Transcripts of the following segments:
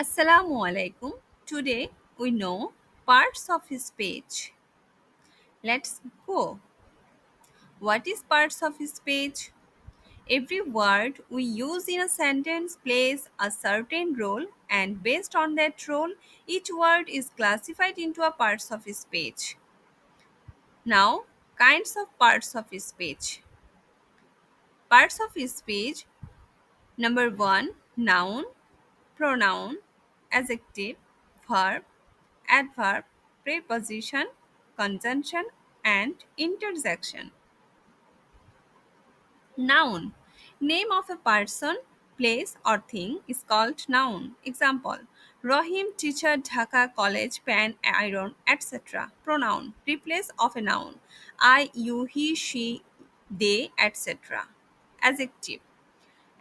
Assalamu alaikum. Today we know parts of his speech. Let's go. What is parts of his speech? Every word we use in a sentence plays a certain role, and based on that role, each word is classified into a parts of his speech. Now, kinds of parts of his speech. Parts of his speech. Number 1, noun, pronoun, adjective, verb, adverb, preposition, conjunction, and interjection. Noun. Name of a person, place, or thing is called noun. Example: Rahim teacher Dhaka college pen iron etc. Pronoun. Replace of a noun. I, you, he, she, they etc. Adjective.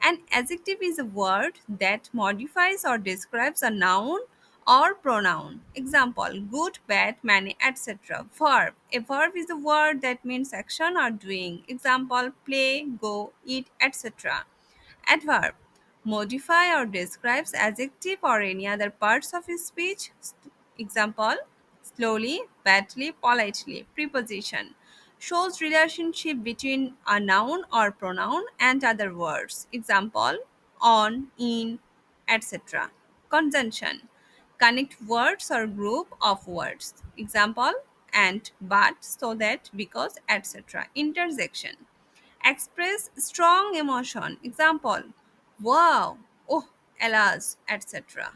An adjective is a word that modifies or describes a noun or pronoun. Example: good, bad, many, etc. Verb. A verb is a word that means action or doing. Example: play, go, eat, etc. Adverb. Modify or describes adjective or any other parts of his speech. Example: slowly, badly, politely. Preposition shows relationship between a noun or pronoun and other words. Example: on, in, etc. Conjunction connect words or group of words. Example: and, but, so that, because, etc. Interjection express strong emotion. Example: wow, oh, alas, etc.